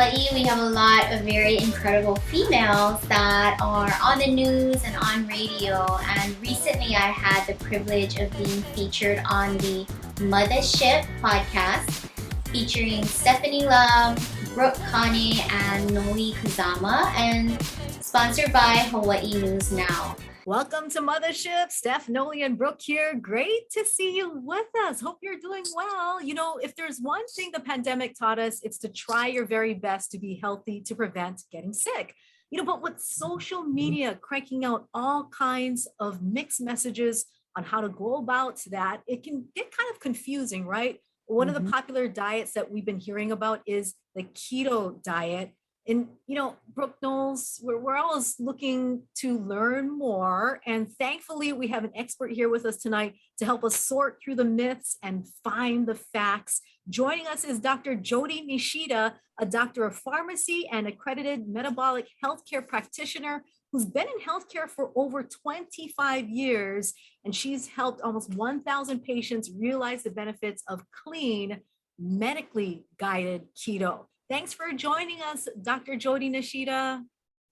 Hawaii, we have a lot of very incredible females that are on the news and on radio. And recently I had the privilege of being featured on the Muthaship podcast featuring Stephanie Lam, Brooke, Kane, and Noli, Kazama, and sponsored by Hawaii News Now. Welcome to Muthaship. Steph, Noli, and Brooke here. Great to see you with us. Hope you're doing well. You know, if there's one thing the pandemic taught us, it's to try your very best to be healthy to prevent getting sick. You know, but with social media cranking out all kinds of mixed messages on how to go about that, it can get kind of confusing, right? One of the popular diets that we've been hearing about is the keto diet. And, you know, Brooke knows we're always looking to learn more. And thankfully, we have an expert here with us tonight to help us sort through the myths and find the facts. Joining us is Dr. Jodi Nishida, a doctor of pharmacy and accredited metabolic healthcare practitioner who's been in healthcare for over 25 years. And she's helped almost 1,000 patients realize the benefits of clean, medically guided keto. Thanks for joining us, Dr. Jodi Nishida.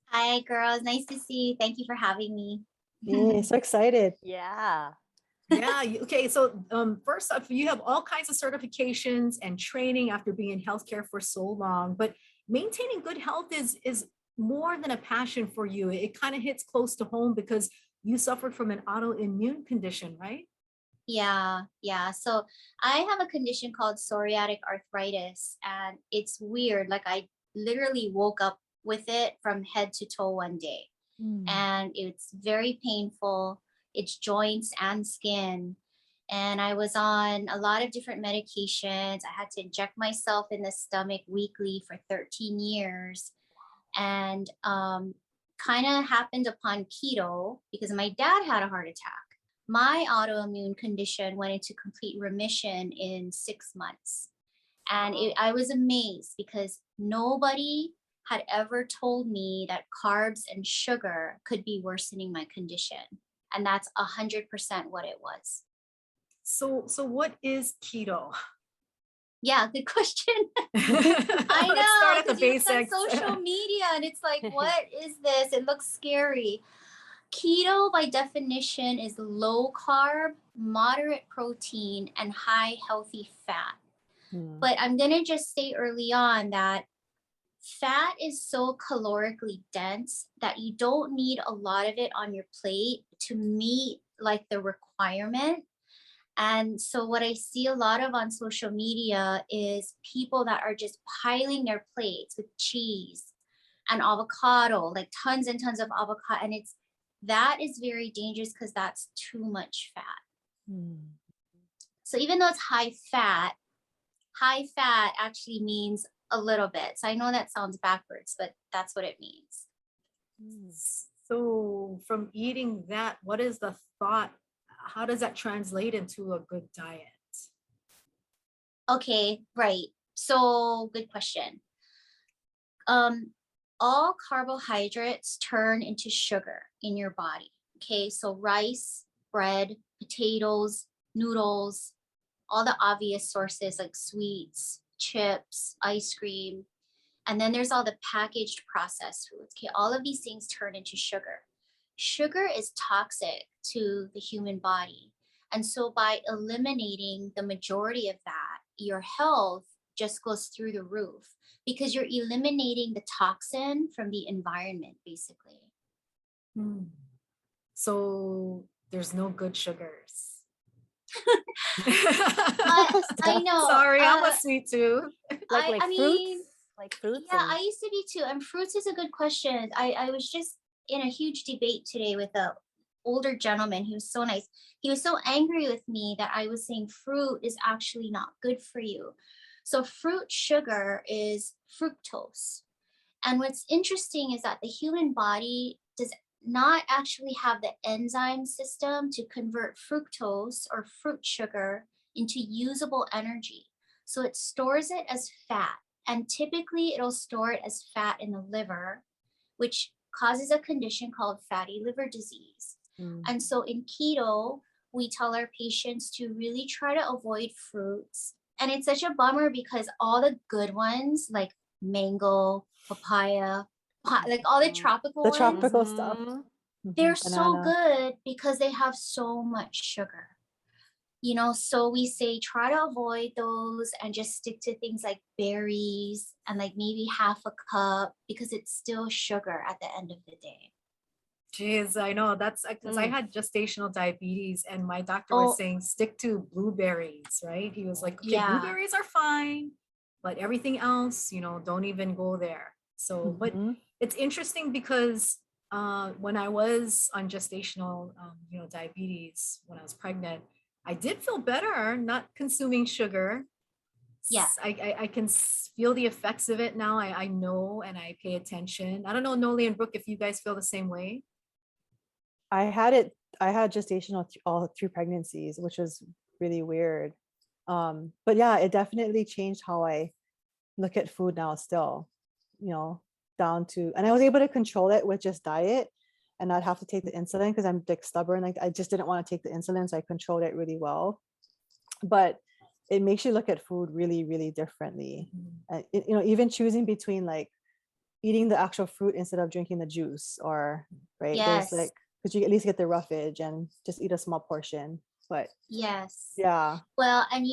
Hi, girls. Nice to see you. Thank you for having me. Yeah, so excited. Yeah. Okay. So first off, you have all kinds of certifications and training after being in healthcare for so long, but maintaining good health is more than a passion for you. It kind of hits close to home because you suffered from an autoimmune condition, right? Yeah. So I have a condition called psoriatic arthritis, and it's weird. Like I literally woke up with it from head to toe one day, and it's very painful. It's joints and skin. And I was on a lot of different medications. I had to inject myself in the stomach weekly for 13 years. And kind of happened upon keto because my dad had a heart attack. My autoimmune condition went into complete remission in 6 months. And I was amazed because nobody had ever told me that carbs and sugar could be worsening my condition. And that's 100% what it was. So what is keto? Yeah, good question. I know. Let's start at the basics. On social media, and it's like, what is this? It looks scary. Keto, by definition, is low carb, moderate protein, and high healthy fat. But I'm going to just say early on that fat is so calorically dense that you don't need a lot of it on your plate to meet like the requirement. And so what I see a lot of on social media is people that are just piling their plates with cheese and avocado, like tons and tons of avocado. And that is very dangerous because that's too much fat. So even though it's high fat actually means a little bit. So I know that sounds backwards, but that's what it means. So from eating that, what is the thought? How does that translate into a good diet? Okay, right. So good question. All carbohydrates turn into sugar in your body. Okay, so rice, bread, potatoes, noodles, all the obvious sources like sweets, chips, ice cream. And then there's all the packaged processed foods. Okay, all of these things turn into sugar. Sugar is toxic to the human body. And so by eliminating the majority of that, your health just goes through the roof because you're eliminating the toxin from the environment, basically. So there's no good sugars. I know. Sorry, I'm a sweet tooth. Like fruits? Like fruits? Yeah, I used to be too. And fruits is a good question. I was just in a huge debate today with a older gentleman. He was so nice. He was so angry with me that I was saying fruit is actually not good for you. So fruit sugar is fructose. And what's interesting is that the human body does not actually have the enzyme system to convert fructose or fruit sugar into usable energy. So it stores it as fat. And typically it'll store it as fat in the liver, which causes a condition called fatty liver disease. And so in keto, we tell our patients to really try to avoid fruits. And it's such a bummer because all the good ones like mango, papaya, like all the tropical The ones. tropical stuff. They're so Banana. good because they have so much sugar. You know, so we say try to avoid those and just stick to things like berries and like maybe half a cup because it's still sugar at the end of the day. Jeez, I know that's because I had gestational diabetes and my doctor Oh, was saying stick to blueberries, right? He was like, okay, yeah. blueberries are fine, but everything else, don't even go there. So, but it's interesting because when I was on gestational, diabetes, when I was pregnant, I did feel better not consuming sugar. Yeah. I can feel the effects of it now. I know and I pay attention. I don't know, Noli and Brooke, if you guys feel the same way. I had gestational all 3 pregnancies, which was really weird. But yeah, it definitely changed how I look at food now still, down to, and I was able to control it with just diet and not have to take the insulin because I'm like stubborn. Like I just didn't want to take the insulin. So I controlled it really well. But it makes you look at food really, really differently. Even choosing between like eating the actual fruit instead of drinking the juice, or right. Yes. There's like, because you at least get the roughage and just eat a small portion. But yes. Yeah. Well, and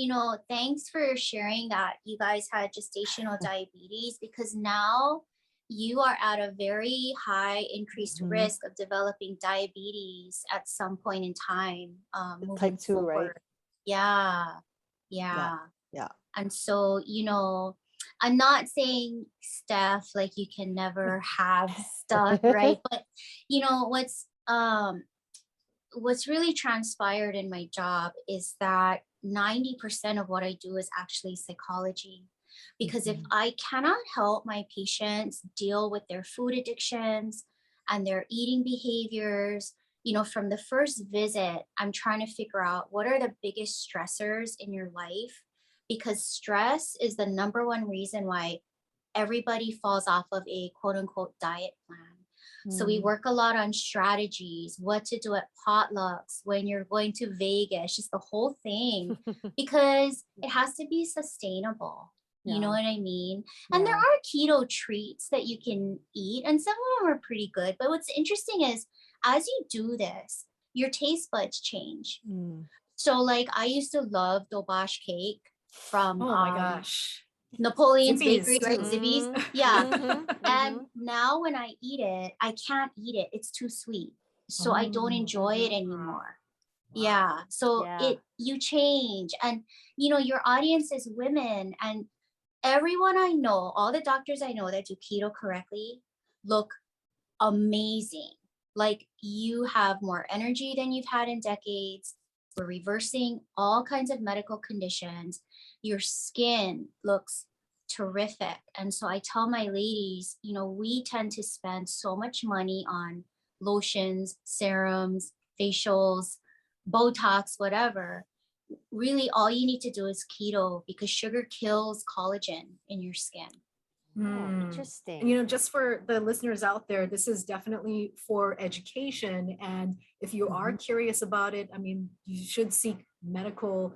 thanks for sharing that you guys had gestational diabetes, because now you are at a very high increased risk of developing diabetes at some point in time. Moving Type 2, forward. right? Yeah. Yeah. And so, I'm not saying, Steph, like you can never have stuff, right? But what's really transpired in my job is that 90% of what I do is actually psychology. Because if I cannot help my patients deal with their food addictions and their eating behaviors, from the first visit, I'm trying to figure out what are the biggest stressors in your life, because stress is the number one reason why everybody falls off of a quote unquote diet plan. So we work a lot on strategies, what to do at potlucks, when you're going to Vegas, just the whole thing, because it has to be sustainable. You know what I mean? And there are keto treats that you can eat, and some of them are pretty good. But what's interesting is as you do this, your taste buds change. So like I used to love Dobash cake from oh my gosh, Napoleon's Zippy's. Bakery, right? Zippy's. Yeah. And now when I eat it, I can't eat it. It's too sweet. So I don't enjoy it anymore. Yeah. So you change. And your audience is women, and everyone I know, all the doctors I know that do keto correctly look amazing. Like you have more energy than you've had in decades. We're reversing all kinds of medical conditions. Your skin looks terrific. And so I tell my ladies, we tend to spend so much money on lotions, serums, facials, Botox, whatever. Really, all you need to do is keto, because sugar kills collagen in your skin. Interesting. And, just for the listeners out there, this is definitely for education. And if you are curious about it, I mean, you should seek medical,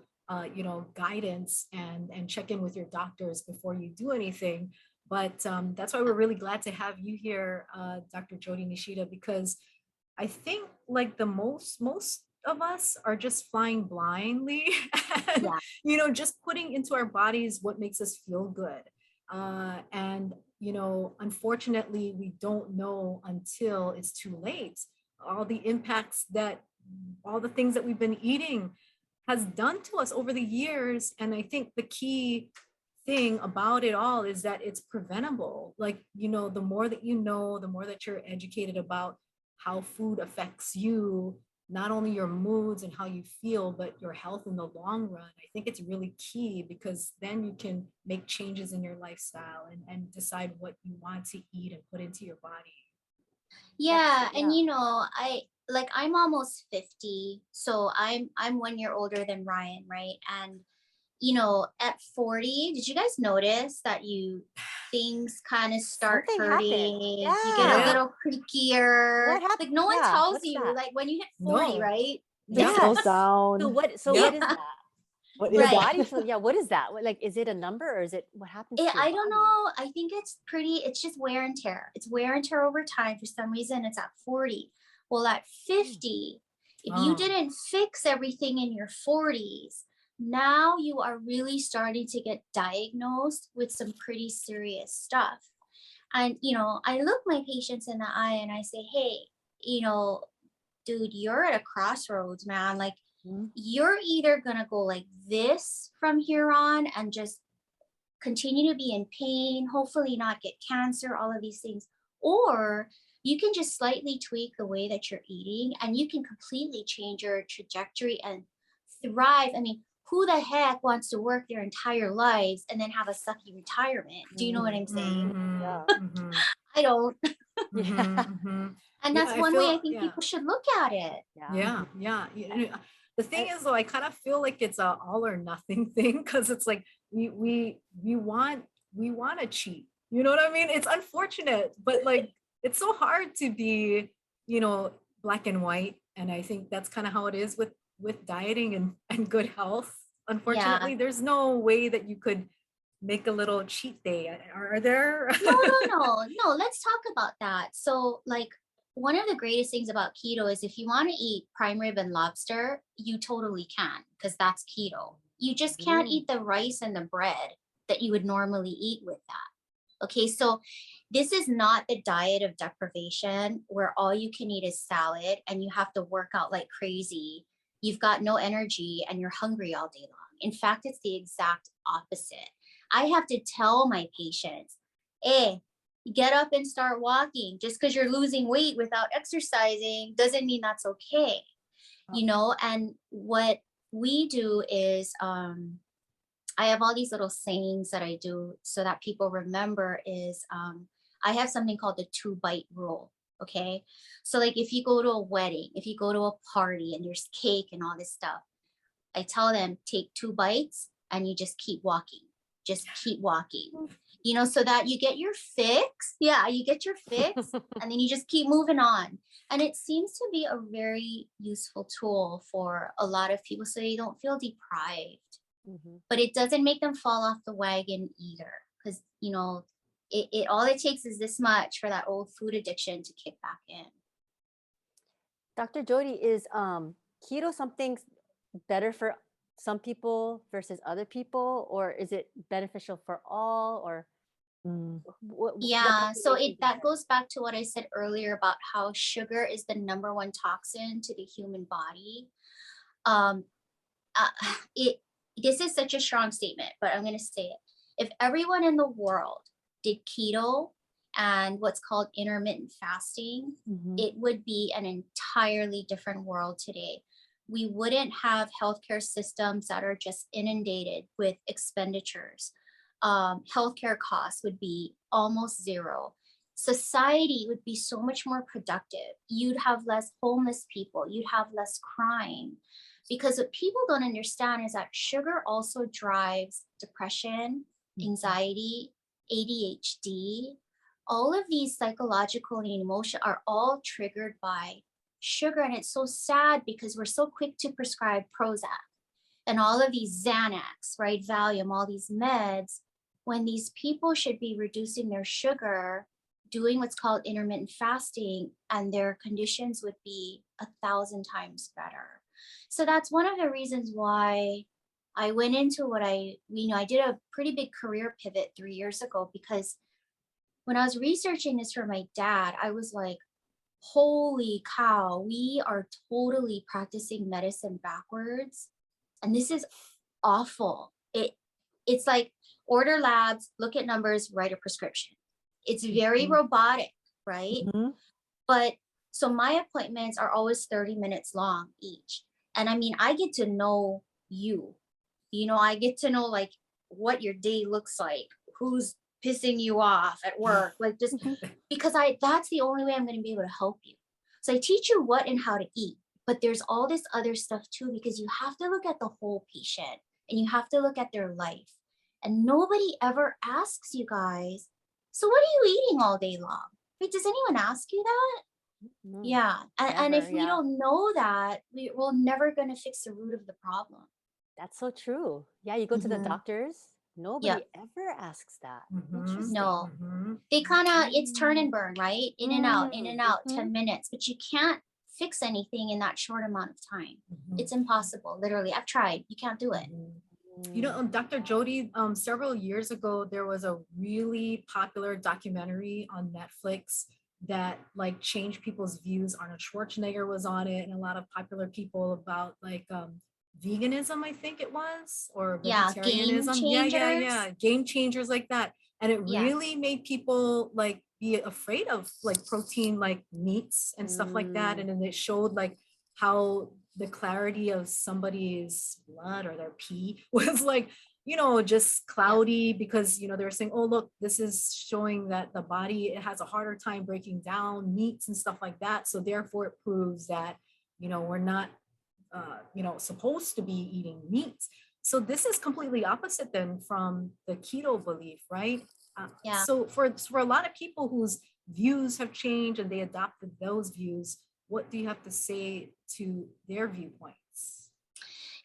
guidance and check in with your doctors before you do anything. But that's why we're really glad to have you here, Dr. Jodi Nishida, because I think like the most of us are just flying blindly and, just putting into our bodies what makes us feel good. And unfortunately, we don't know until it's too late all the impacts that all the things that we've been eating has done to us over the years. And I think the key thing about it all is that it's preventable. Like, the more that the more that you're educated about how food affects you, not only your moods and how you feel, but your health in the long run. I think it's really key, because then you can make changes in your lifestyle and decide what you want to eat and put into your body. Yeah. And I'm almost 50, so I'm 1 year older than Ryan, right? And at 40, did you guys notice that things kind of start Something hurting? happened. You get a little creakier. What happened? Like no one tells you, that? like when you hit 40, No. right? It slows down. So what is that? What Your is Right. body that? feels, yeah, what is that? Like, is it a number or is it what happens to your I don't body? know. I think it's just wear and tear. It's wear and tear over time. For some reason, it's at 40. Well, at 50, if you Oh. didn't fix everything in your 40s, now you are really starting to get diagnosed with some pretty serious stuff. And, I look my patients in the eye and I say, hey, dude, you're at a crossroads, man. Like, Mhm. you're either going to go like this from here on and just continue to be in pain, hopefully not get cancer, all of these things. Or you can just slightly tweak the way that you're eating and you can completely change your trajectory and thrive. I mean, who the heck wants to work their entire lives and then have a sucky retirement? Do you know what I'm saying? Yeah. Mhm. I don't. Yeah. And Yeah, that's I one way feel, I think yeah. people should look at it. Yeah, yeah. The thing is, though, I kind of feel like it's a all or nothing thing because it's like we want to cheat. You know what I mean? It's unfortunate, but like it's so hard to be, black and white. And I think that's kind of how it is with dieting and good health. Yeah. Unfortunately, there's no way that you could make a little cheat day. Are there? No. Let's talk about that. So, like, one of the greatest things about keto is if you want to eat prime rib and lobster, you totally can because that's keto. You just can't eat the rice and the bread that you would normally eat with that. Okay, so this is not the diet of deprivation where all you can eat is salad and you have to work out like crazy. You've got no energy and you're hungry all day long. In fact, it's the exact opposite. I have to tell my patients, hey, get up and start walking. Just because you're losing weight without exercising doesn't mean that's okay. And what we do is I have all these little sayings that I do so that people remember is I have something called the 2-bite rule. Okay. So, like, if you go to a wedding, if you go to a party and there's cake and all this stuff, I tell them take 2 bites and you just keep walking. Just keep walking, so that you get your fix. Yeah, you get your fix and then you just keep moving on. And it seems to be a very useful tool for a lot of people so they don't feel deprived. But it doesn't make them fall off the wagon either. Because, it all it takes is this much for that old food addiction to kick back in. Dr. Jodi, is keto something better for some people versus other people, or is it beneficial for all, or what Yeah, so population that goes back to what I said earlier about how sugar is the number one toxin to the human body. Um, it This is such a strong statement, but I'm going to say it. If everyone in the world did keto and what's called intermittent fasting, it would be an entirely different world today. We wouldn't have healthcare systems that are just inundated with expenditures. Healthcare costs would be almost zero. Society would be so much more productive. You'd have less homeless people. You'd have less crime. Because what people don't understand is that sugar also drives depression, anxiety, ADHD. All of these psychological and emotional are all triggered by sugar. And it's so sad because we're so quick to prescribe Prozac and all of these Xanax, right? Valium, all these meds, when these people should be reducing their sugar, doing what's called intermittent fasting, and their conditions would be 1,000 times better. So that's one of the reasons why I went into what I did a pretty big career pivot 3 years ago, because when I was researching this for my dad, I was like, holy cow, we are totally practicing medicine backwards. And this is awful. It's like order labs, look at numbers, write a prescription. It's very robotic, right? But so my appointments are always 30 minutes long each. And I mean, I get to know you. I get to know like what your day looks like, who's pissing you off at work, like just because that's the only way I'm going to be able to help you. So I teach you what and how to eat, but there's all this other stuff too, because you have to look at the whole patient and you have to look at their life. And nobody ever asks you guys, so what are you eating all day long? Wait, does anyone ask you that? No, Yeah. And if never, we yeah. don't know that, we're never going to fix the root of the problem. That's so true. Yeah, you go to the Mhm. doctors, nobody ever asks that. Interesting. No. They kind of, it's turn and burn, right? In and out, in Mm, and out, mhm. 10 minutes, but you can't fix anything in that short amount of time. It's impossible. Literally, I've tried. You can't do it. You know, Dr. Jodi, several years ago, there was a really popular documentary on Netflix that like changed people's views. Arnold Schwarzenegger was on it, and a lot of popular people about like veganism, I think it was, or Yeah, game vegetarianism. changers. Game changers like that. And it Yeah. really made people like be afraid of like protein, like meats and stuff like that. And then it showed like how the clarity of somebody's blood or their pee was like, you know, just cloudy because, you know, they were saying, oh, look, this is showing that the body, it has a harder time breaking down meats and stuff like that. So therefore it proves that, you know, we're not, you know, supposed to be eating meats. So this is completely opposite then from the keto belief, right? Yeah. So for a lot of people whose views have changed and they adopted those views, what do you have to say to their viewpoints?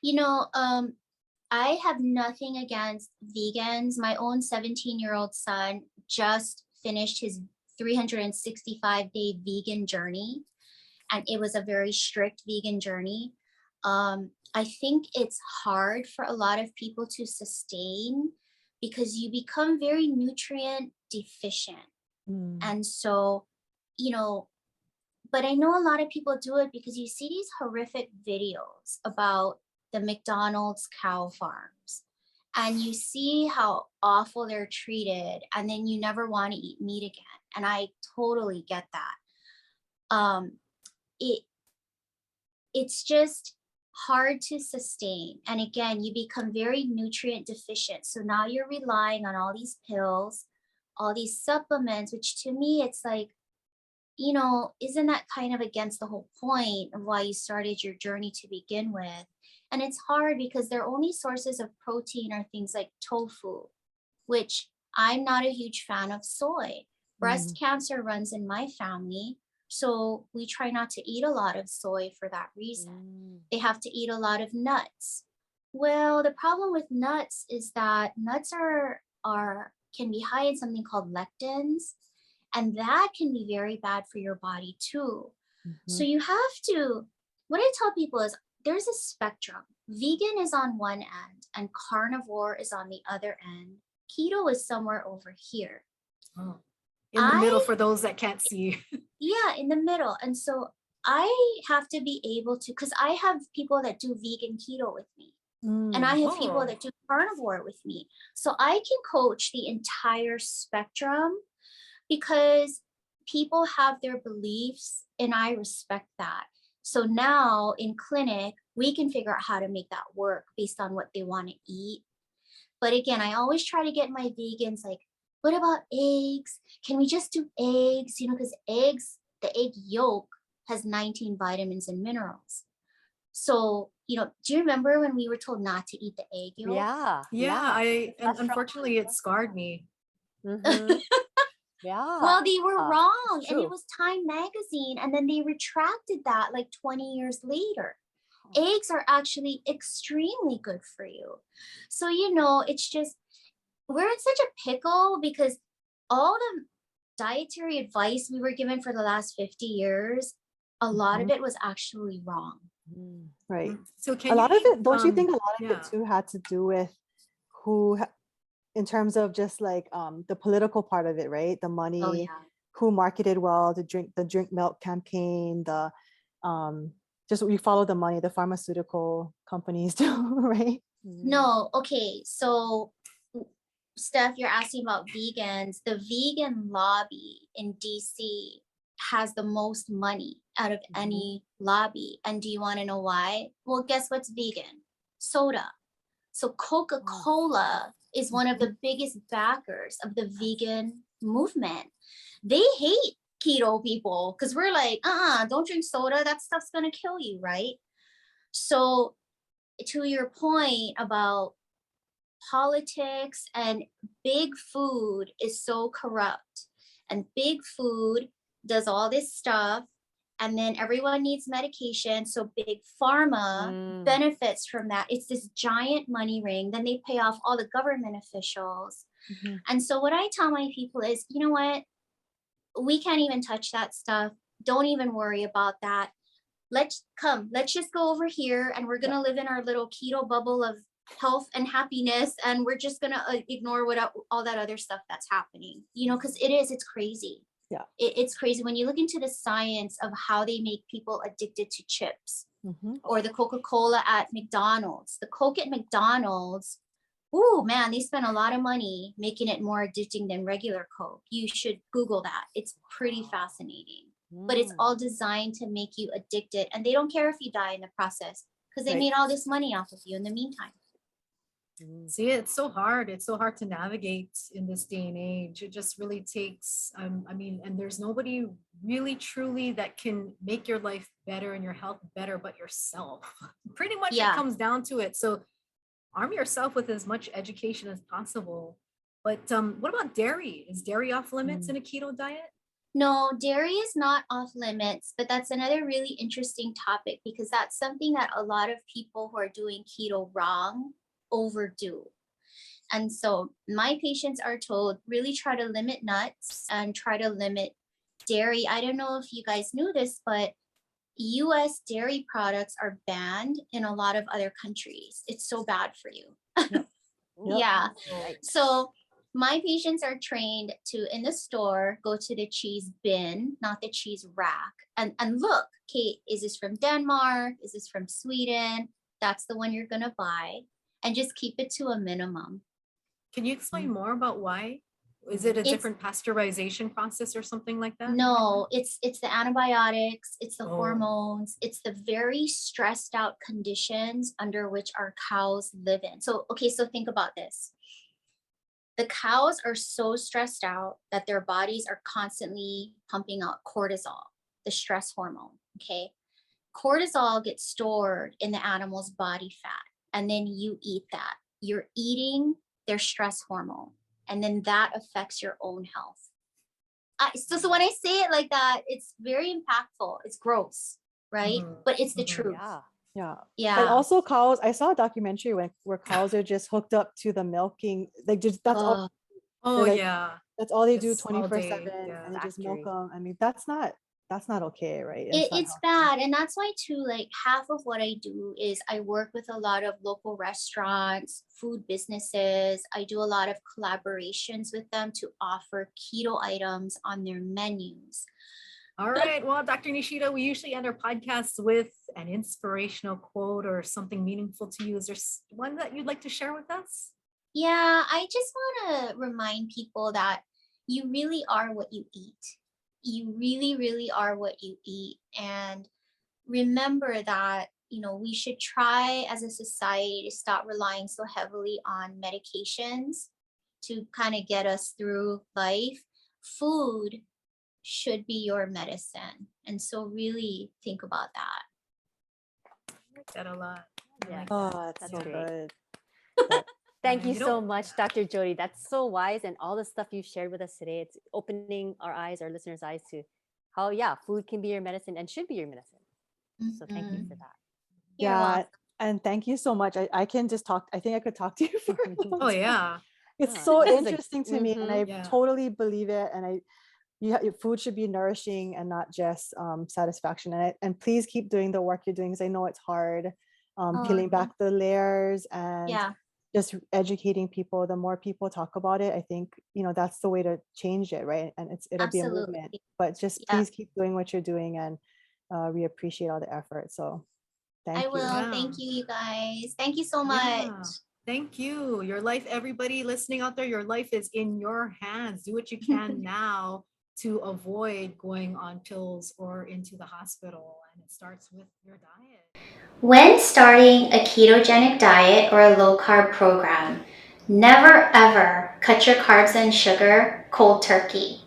You know, I have nothing against vegans. My own 17-year-old son just finished his 365-day vegan journey, and it was a very strict vegan journey. I think it's hard for a lot of people to sustain because you become very nutrient deficient. And so, you know, but I know a lot of people do it because you see these horrific videos about the McDonald's cow farms and you see how awful they're treated, and then you never want to eat meat again. And I totally get that. It it's just hard to sustain. And again, you become very nutrient deficient. So now you're relying on all these pills, all these supplements, which to me, it's like, you know, isn't that kind of against the whole point of why you started your journey to begin with? And it's hard because their only sources of protein are things like tofu, which I'm not a huge fan of soy. Breast cancer runs in my family, so we try not to eat a lot of soy for that reason. They have to eat a lot of nuts. Well, the problem with nuts is that nuts are can be high in something called lectins, and that can be very bad for your body too. So you have to, what I tell people is there's a spectrum. Vegan is on one end and carnivore is on the other end. Keto is somewhere over here. Oh. In the middle for those that can't see. Yeah, in the middle. And so I have to be able to, because I have people that do vegan keto with me. And I have people that do carnivore with me. So I can coach the entire spectrum because people have their beliefs and I respect that. So now in clinic, we can figure out how to make that work based on what they want to eat. But again, I always try to get my vegans like, what about eggs? Can we just do eggs? You know, because eggs, the egg yolk has 19 vitamins and minerals. So, you know, do you remember when we were told not to eat the egg yolk? Yeah. And unfortunately it scarred me. Yeah. Well, they were wrong. It's And it true. was Time magazine. And then they retracted that like 20 years later. Eggs are actually extremely good for you. So, you know, it's just, we're in such a pickle because all the dietary advice we were given for the last 50 years, a lot of it was actually wrong. Right. So A can lot you of it, don't you think a lot of yeah. it too had to do with who, in terms of just like the political part of it, right? The money, Oh, yeah. who marketed well, the drink milk campaign, the just we follow the money, the pharmaceutical companies do, right? No, okay. So, Steph, you're asking about vegans. The vegan lobby in DC has the most money out of any lobby. And do you want to know why? Well, guess what's vegan? Soda. So Coca-Cola is one of the biggest backers of the vegan movement. They hate keto people because we're like, don't drink soda. That stuff's going to kill you, right? So to your point about politics and big food is so corrupt, and big food does all this stuff, and then everyone needs medication. So big pharma benefits from that. It's this giant money ring. Then they pay off all the government officials. And so what I tell my people is, you know what? We can't even touch that stuff. Don't even worry about that. Let's just go over here, and we're going to live in our little keto bubble of health and happiness, and we're just going to ignore what all that other stuff that's happening, you know, because it's crazy. Yeah. It's crazy when you look into the science of how they make people addicted to chips, or the Coca-Cola at McDonald's. The Coke at McDonald's, oh man, they spend a lot of money making it more addicting than regular Coke. You should Google that. It's pretty fascinating. But it's all designed to make you addicted, and they don't care if you die in the process, because they made all this money off of you in the meantime. See, it's so hard. It's so hard to navigate in this day and age. It just really takes, I mean, and there's nobody really truly that can make your life better and your health better but yourself. Pretty much it comes down to it. So arm yourself with as much education as possible. But what about dairy? Is dairy off limits in a keto diet? No, dairy is not off limits, but that's another really interesting topic, because that's something that a lot of people who are doing keto wrong overdo. And so my patients are told, really try to limit nuts and try to limit dairy. I don't know if you guys knew this, but US dairy products are banned in a lot of other countries. It's so bad for you. Yeah. So my patients are trained to, in the store, go to the cheese bin, not the cheese rack, and look, Kate, is this from Denmark? Is this from Sweden? That's the one you're gonna buy, and just keep it to a minimum. Can you explain more about why? Is it a different pasteurization process or something like that? No, it's the antibiotics, it's the hormones, it's the very stressed out conditions under which our cows live in. So, okay, so think about this. The cows are so stressed out that their bodies are constantly pumping out cortisol, the stress hormone, okay? Cortisol gets stored in the animal's body fat, and then you eat that. You're eating their stress hormone, and then that affects your own health. So when I say it like that, it's very impactful. It's gross, right? But it's the truth. Yeah. And also cows, I saw a documentary where cows are just hooked up to the milking, like just that's all. That's all they do 24/7, and they just milk them. I mean, that's not okay, right? It's bad. And that's why too, like half of what I do is I work with a lot of local restaurants, food businesses. I do a lot of collaborations with them to offer keto items on their menus. All right. Well, Dr. Nishida, we usually end our podcasts with an inspirational quote or something meaningful to you. Is there one that you'd like to share with us? Yeah, I just want to remind people that you really are what you eat. You really, really are what you eat. And remember that, you know, we should try as a society to stop relying so heavily on medications to kind of get us through life. Food should be your medicine. And so really think about that. I like that a lot. That's so good. Thank you so much, Dr. Jodi. That's so wise. And all the stuff you shared with us today, it's opening our eyes, our listeners' eyes to how, food can be your medicine and should be your medicine. So thank you for that. And thank you so much. I can just talk. I think I could talk to you for It's so interesting to me, and I totally believe it. And your food should be nourishing and not just satisfaction. And please keep doing the work you're doing, because I know it's hard, peeling back the layers and just educating people. The more people talk about it, I think, you know, that's the way to change it, right? And it'll be a movement. But just please keep doing what you're doing, and we appreciate all the effort. So thank you. I will. Thank you, you guys. Thank you so much. Thank you. Your life, everybody listening out there, your life is in your hands. Do what you can now to avoid going on pills or into the hospital. And it starts with your diet. When starting a ketogenic diet or a low carb program, never ever cut your carbs and sugar cold turkey.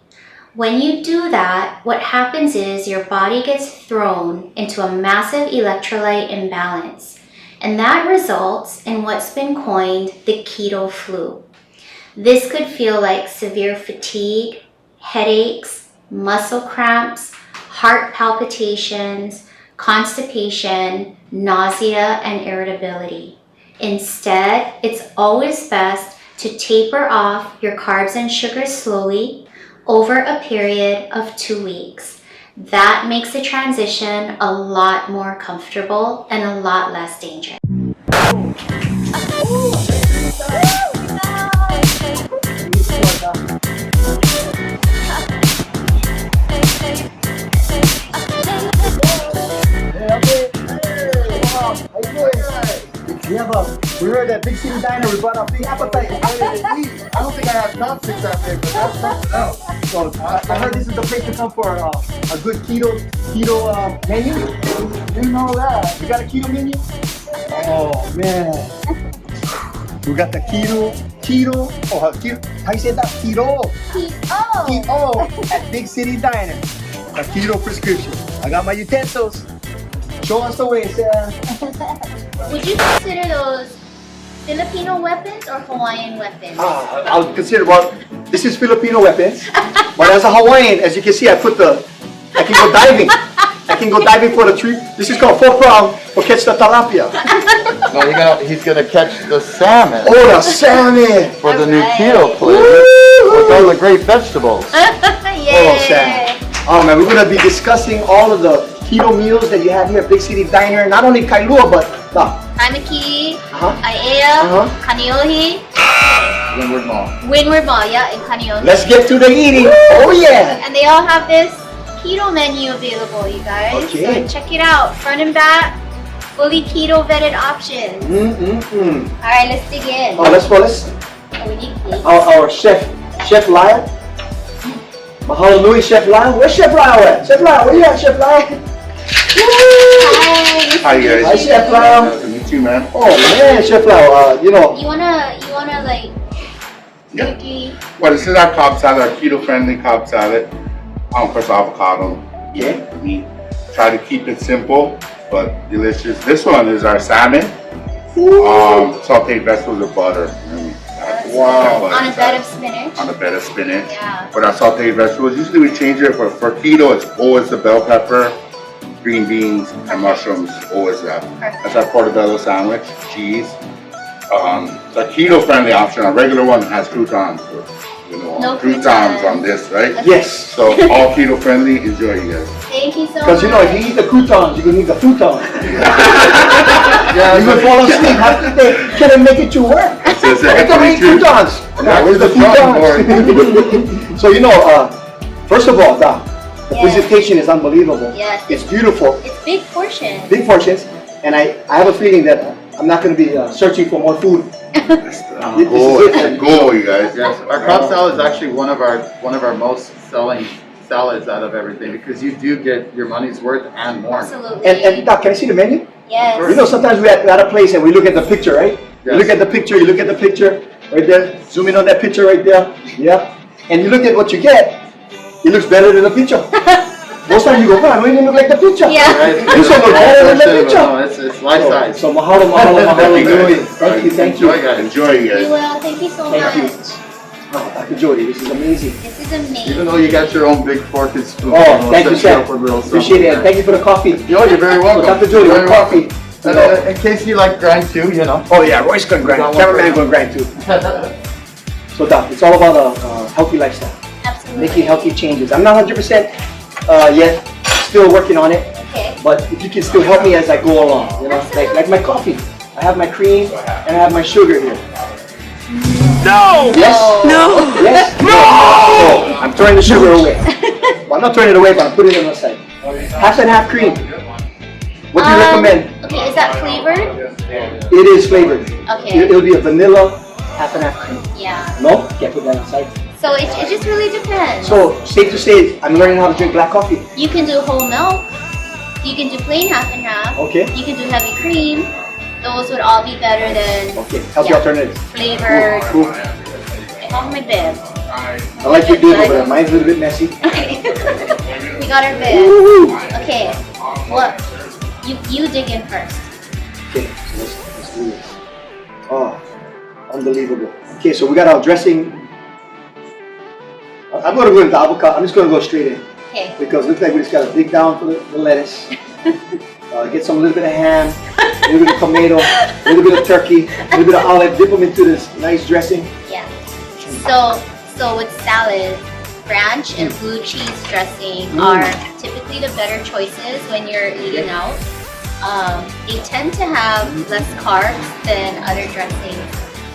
When you do that, what happens is your body gets thrown into a massive electrolyte imbalance, and that results in what's been coined the keto flu. This could feel like severe fatigue, headaches, muscle cramps, heart palpitations, constipation, nausea, and irritability. Instead, it's always best to taper off your carbs and sugars slowly over a period of 2 weeks. That makes the transition a lot more comfortable and a lot less dangerous. We heard that Big City Diner, we brought out big appetite. I don't think I have chopsticks out there, but that's something else. So I heard this is the place to come for a good keto menu. Didn't know that. You got a keto menu? Oh man. We got the keto, how you say that? Keto at Big City Diner. A Keto Prescription. I got my utensils. Show us the way, Sarah. Would you consider those Filipino weapons or Hawaiian weapons? I'll consider, well, this is Filipino weapons, but as a Hawaiian, as you can see, I can go diving. I can go diving for the tree. This is called 4-prong for catch the tilapia. No, he's gonna catch the salmon Oh, the salmon! for the new Alright. keto flavor with all the great vegetables. Oh, salmon. Oh man, we're gonna be discussing all of the keto meals that you have here at Big City Diner. Not only Kailua, but Taimaki, Uh-huh. Aiea, Kaneohe, Windward Mall. Windward Mall, yeah, and Kaneohe. let's get to the eating. Oh yeah! And they all have this keto menu available, you guys. Okay. So check it out, front and back, fully keto vetted options. All right, let's dig in. Oh, let's We need plates. our Chef Lyle. Mahalo nui, Chef Lyle. Where's Chef Lyle at? Chef Lyle, where you at, Chef Lyle? Hi. Hi guys. Hi, Chef Lyle. Nice to meet you, man. Oh man, Chef Lyle, You wanna like, Yeah. turkey? Well, this is our Cobb salad, our keto-friendly Cobb salad. Of course, avocado, yeah. meat. Try to keep it simple but delicious. This one is our salmon. Sauteed vegetables with butter. Wow. On a bed of spinach. On a bed of spinach. Yeah. With our sauteed vegetables, usually we change it, but for keto, it's always the bell pepper, green beans, and mushrooms. Always that. Perfect. That's our portobello sandwich, cheese. It's a keto-friendly option. Our regular one has croutons. No Croutons croutons. on this, right? Yes. So all keto-friendly. Enjoy, you guys. Thank you so much. Because if you eat the croutons, you're gonna need the futon. You're gonna fall asleep. How can they make it to work? It's We're gonna eat croutons. Yeah, Where's the it's the drawing croutons? So first of all, the Yeah. presentation is unbelievable. Yes. It's beautiful, It's big portion. big portions, and I have a feeling that I'm not gonna be searching for more food. Go, you guys. Yes, our Cobb salad is actually one of our most selling salads out of everything because you do get your money's worth and more. Absolutely. And Doc, can I see the menu? yes. You know, sometimes we're at a place and we look at the picture, right? You Yes. look at the picture, right there. Zoom in on that picture right there. Yeah. And you look at what you get, it looks better than the picture. Most times you go, God, I don't even look like the picture. Yeah. Right? This one looks better than the No, picture. it's life size. So mahalo. Thank you. Enjoy, guys. Enjoy, you You guys. will. Thank you so Thank you. much. Oh, Dr. Jodi, this is amazing. This is amazing. Even though you got your own big fork and spoon. Oh, we'll thank you, set chef. up with a little Appreciate it. something. Thank you for the coffee. Yo, you're very welcome. Dr. Jodi, You're with very coffee. welcome. And in case you like grind too, you know. Oh yeah, Roy's gonna grind. Got one Cameraman for you. gonna grind too. So Doc, it's all about a healthy lifestyle. Absolutely. Making healthy changes. I'm not 100% yet, still working on it. Okay. But if you can still help me as I go along, you know, like my coffee. I have my cream and I have my sugar here. No! Yes? No! Yes? No! So I'm throwing the sugar away. Well, I'm not throwing it away, but I'm putting it on the side. Half and half cream. What do you recommend? Okay, is that flavored? It is flavored. Okay. It'll be a vanilla half and half cream. Yeah. No? Can't put that outside. So it just really depends. So safe to say, I'm learning how to drink black coffee. You can do whole milk. You can do plain half and half. Okay. You can do heavy cream. Those would all be better than Okay. Healthy Yeah. alternatives. flavored. Cool. I have my bib. I like your dude over there. Mine's a little bit messy. Okay. We got our bib. Okay. What? You dig in first. Okay, so let's do this. Oh, unbelievable. Okay, so we got our dressing. I'm gonna go with the avocado. I'm just gonna go straight in. Okay. because it looks like we just gotta dig down for the lettuce. Get some little bit of ham, a little bit of tomato, a little bit of turkey, a little bit of olive, dip them into this nice dressing. Yeah. So with salad, ranch and blue cheese dressing are typically the better choices when you're eating out. They tend to have less carbs than other dressings.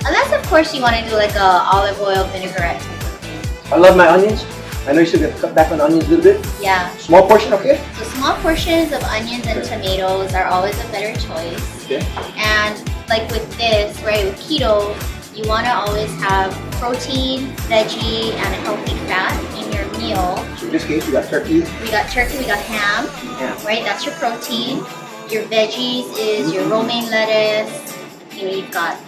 Unless of course you want to do like a olive oil vinaigrette type of thing. I love my onions. I know you should cut back on onions a little bit. Yeah. Small portion, okay? So small portions of onions and tomatoes are always a better choice. Okay. And like with this, right, with keto, you want to always have protein, veggie, and a healthy fat in your meal. So in this case, we got turkey. We got turkey, we got ham, right? That's your protein. Your veggies is your romaine lettuce. You know, you've got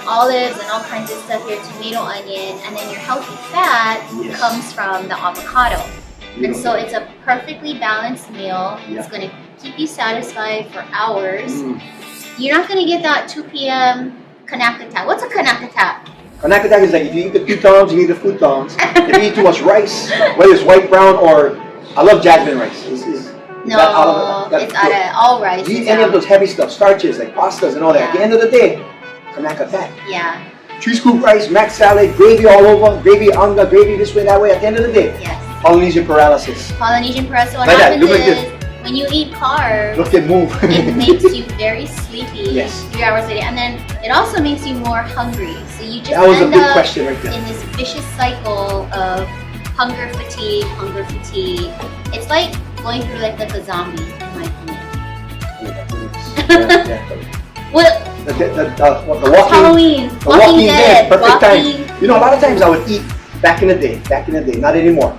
olives and all kinds of stuff, your tomato, onion, and then your healthy fat comes from the avocado. And so it's a perfectly balanced meal. It's going to keep you satisfied for hours. You're not going to get that 2 p.m. kanak attack. What's a kanak attack? Kanak attack is like if you eat the croutons, you eat the croutons. If you eat too much rice, whether it's white, brown, or I love jasmine rice. No, it's out of all rice. You eat any of those heavy stuff, starches like pastas and all that. At the end of the day, kanak attack. Yeah. 3 scoop rice, mac salad, gravy all over, gravy anga, gravy this way, that way. At the end of the day, Polynesian paralysis. Polynesian paralysis. What Like that, happens look like is when you eat carbs, look at move. it makes you very sleepy 3 hours later, and then it also makes you more hungry. So you just That was a end big up question right there. in this vicious cycle of hunger fatigue, hunger fatigue. It's like going through like a zombie, in my opinion. Well, the Halloween, Walking Dead, perfect Walking- time. You know, a lot of times I would eat back in the day, not anymore.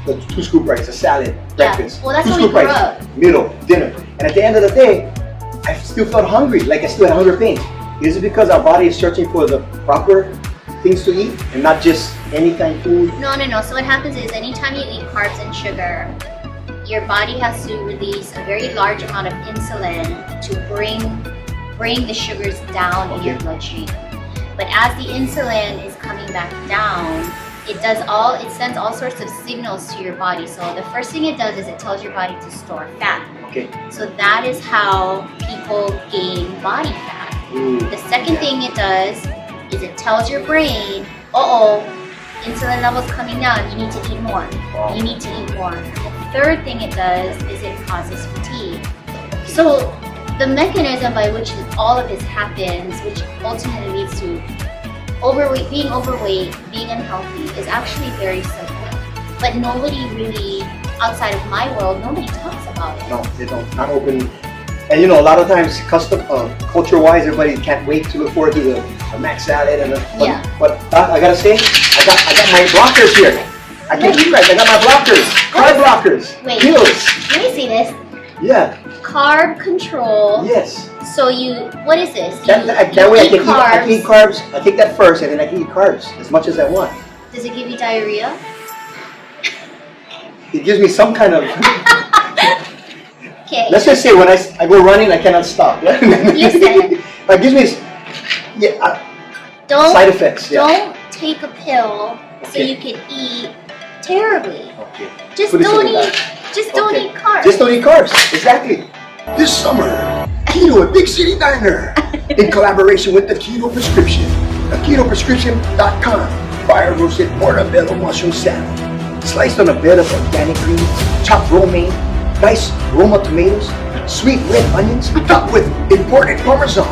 The 2 scoop rice, a salad, breakfast. Well, that's 2 how we scoop grew rice, up. middle, dinner. And at the end of the day, I still felt hungry, like I still had hunger pains. Is it because our body is searching for the proper things to eat and not just any kind of food? No. So what happens is anytime you eat carbs and sugar, your body has to release a very large amount of insulin to bring the sugars down in your bloodstream. But as the insulin is coming back down, it sends all sorts of signals to your body. So the first thing it does is it tells your body to store fat. Okay. So that is how people gain body fat. The second thing it does is it tells your brain, insulin levels coming down, you need to eat more. You need to eat more. The third thing it does is it causes fatigue. So the mechanism by which all of this happens, which ultimately leads to being overweight, being unhealthy, is actually very simple. But nobody really, outside of my world, nobody talks about it. No, they don't. Not open. And you know, a lot of times, culture-wise, everybody can't wait to look forward to the mac salad and But I gotta say, I got my blockers here. I can't eat rice. I got my blockers, carb blockers, Wait, pills. let me see this. Yeah. Carb control. Yes. So what is this? That way I can eat carbs. I take that first, and then I can eat carbs as much as I want. Does it give you diarrhea? It gives me some kind of. Okay. Let's just say when I go running, I cannot stop. Listen. It gives me side effects. Yeah. Don't take a pill so you can eat terribly. Okay. Just Put it don't in the eat. Just don't eat carbs. Just don't eat carbs. Exactly. This summer, Keto at Big City Diner, in collaboration with the Keto Prescription, at KetoPrescription.com. Fire roasted portobello mushroom salad, sliced on a bed of organic greens, chopped romaine, diced Roma tomatoes, sweet red onions, topped with imported Parmesan,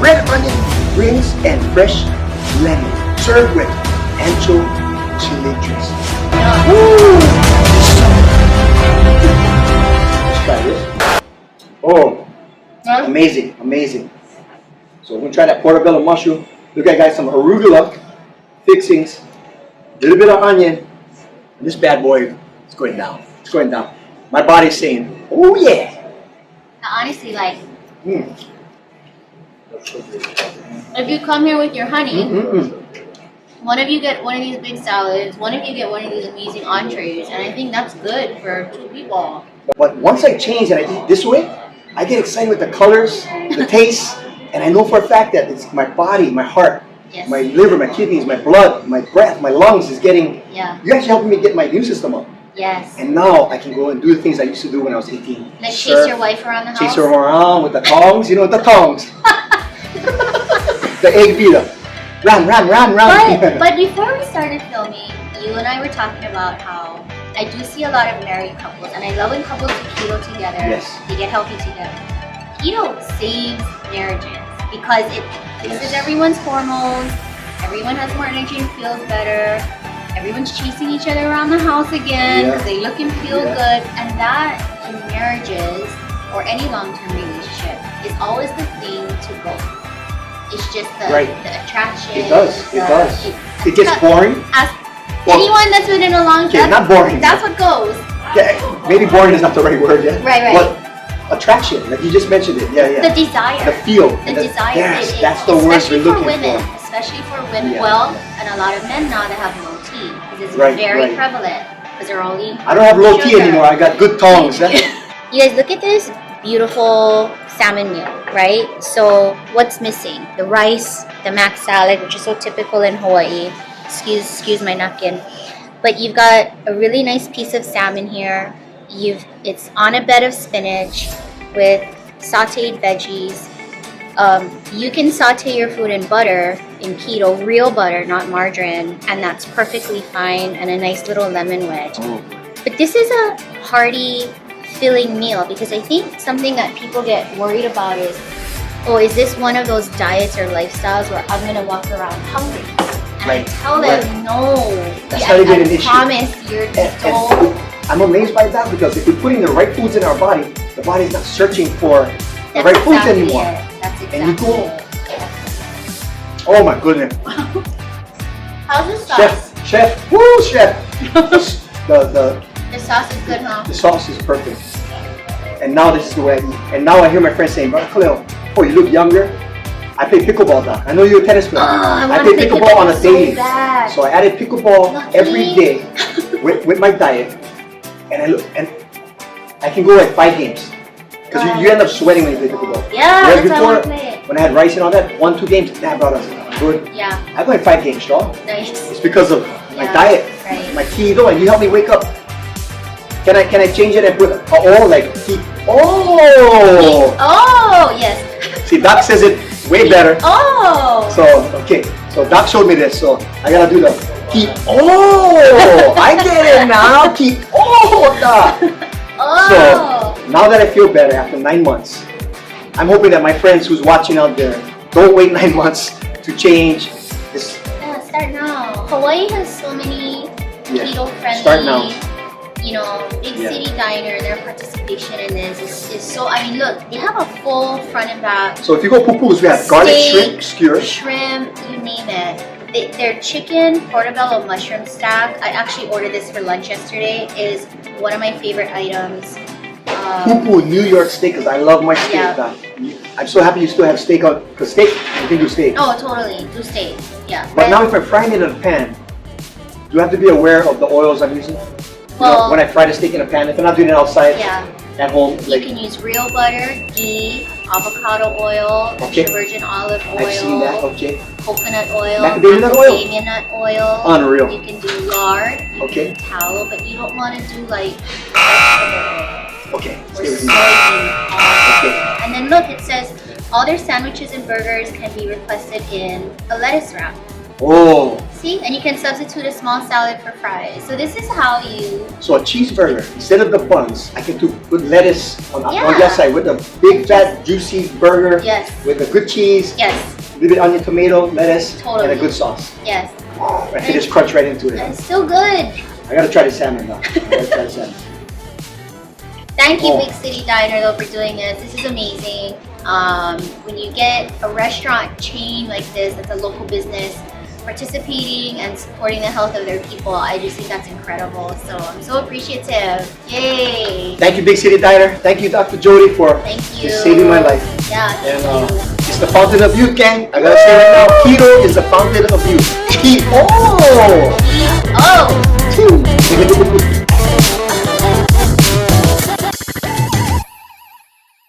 red onion rings, and fresh lemon, served with ancho chili dressing. Let's try this. Oh, amazing, amazing. So we're gonna try that portobello mushroom. Look at guys, some arugula fixings, a little bit of onion. And this bad boy is going down. It's going down. My body's saying, oh yeah. Honestly, like, if you come here with your honey, one of you get one of these big salads, one of you get one of these amazing entrees, and I think that's good for 2 people. But once I change and I eat this way, I get excited with the colors, the taste, and I know for a fact that it's my body, my heart, my liver, my kidneys, my blood, my breath, my lungs is getting, you're actually helping me get my immune system up. Yes. And now I can go and do the things I used to do when I was 18. Like Surf, chase your wife around the house. chase her around with the tongs, you know, the tongs. The egg beater. Run. But before we started filming, you and I were talking about how I do see a lot of married couples, and I love when couples do keto together. Yes. They get healthy together. Keto saves marriages because it fixes everyone's hormones. Everyone has more energy and feels better. Everyone's chasing each other around the house again because they look and feel good. And that in marriages or any long-term relationship is always the thing to go. It's just the attraction. It does. It gets boring. Anyone that's been in a long time, not boring. that's what goes. Yeah, maybe boring is not the right word yet. Right. But attraction, like you just mentioned it. Yeah. The desire. The feel. The desire. Yes, that's the word we're looking women, for. Especially for women. Yeah. Well, and a lot of men now that have low T. Because it's Right, very right. prevalent. Because they're all eating I don't have low T sugar. anymore. I got good tongs. You guys, look at this beautiful salmon meal, right? So what's missing? The rice, the mac salad, which is so typical in Hawaii. Excuse my napkin. But you've got a really nice piece of salmon here. It's on a bed of spinach with sauteed veggies. You can saute your food in butter, in keto, real butter, not margarine, and that's perfectly fine, and a nice little lemon wedge. But this is a hearty, filling meal, because I think something that people get worried about is, oh, is this one of those diets or lifestyles where I'm gonna walk around hungry? And I tell them, no, That's not even an issue. I promise you're And I'm amazed by that because if we're putting the right foods in our body, the body's not searching for the right foods anymore. That's exactly And you go, it. oh my goodness. How's the sauce? Chef, The sauce is good, huh? the sauce is perfect. And now this is the way I eat. And now I hear my friends saying, Brother Kaleo, oh, you look younger. I play pickleball, Doc. I know you're a tennis player. I play pickleball on a daily. So I added pickleball every day with my diet. And I can go like 5 games. Because you end up sweating when you play pickleball. Yeah, Whereas that's before, how I want to play it. when I had rice and all that, 1-2 games, that brought us good. Yeah, I play 5 games strong. nice. It's because of my Yeah, diet, right. my keto, and you help me wake up. Can I change it and put like keep? Oh, Oh, yes. see, Doc says it way better. Oh. So okay, so Doc showed me this, so I gotta do the keep. Oh, I get it now. Keep. Oh, Doc. Oh. So now that I feel better after 9 months, I'm hoping that my friends who's watching out there don't wait 9 months to change this. Yeah, start now. Hawaii has so many Yeah, keto-friendly, start now. you know, big Yeah. city diner. Their participation in this is so. I mean, look, they have a full front and back. So if you go poo-poos, we have garlic Steak, shrimp skewers. shrimp, you name it. Their chicken portobello mushroom stack, I actually ordered this for lunch yesterday, is one of my favorite items. Poo-poo New York steak, because I love my steak. Yeah. Doc. I'm so happy you still have steak on, because steak, you can do steak. Oh, totally. Do steak. Yeah. But now if I'm frying it in a pan, do I have to be aware of the oils I'm using? Well, when I fry the steak in a pan, if I'm not doing it outside, yeah. at home, You like, can use real butter, ghee, avocado oil, Okay. extra virgin olive I've seen that, oil, okay. coconut oil, Macadamia nut oil. macadamia nut oil. Unreal. You can do lard, you Okay. can do tallow, but you don't want to do like vegetable Okay, oil or stay with me. soybean oil. Okay. And then look, it says all their sandwiches and burgers can be requested in a lettuce wrap. Oh, See, and you can substitute a small salad for fries. So this is how you. so a cheeseburger, instead of the buns, I can put lettuce on the Yeah. outside with a big fat juicy burger Yes. with a good cheese, Yes. a little bit onion, tomato, lettuce, and Totally. a good sauce. Yes. I can just crunch right into it. And it's still good. I gotta try the salmon now. I gotta try the salmon. Thank you, Oh. Big City Diner, though, for doing this. This is amazing. When you get a restaurant chain like this, that's a local business, participating and supporting the health of their people, I just think that's incredible. So I'm so appreciative. Yay! Thank you, Big City Diner. Thank you, Dr. Jodi, for Thank you. just saving my life. Yeah, And thank you. it's the fountain of youth, gang. I gotta say right now, keto is the fountain of youth. Keto. Oh!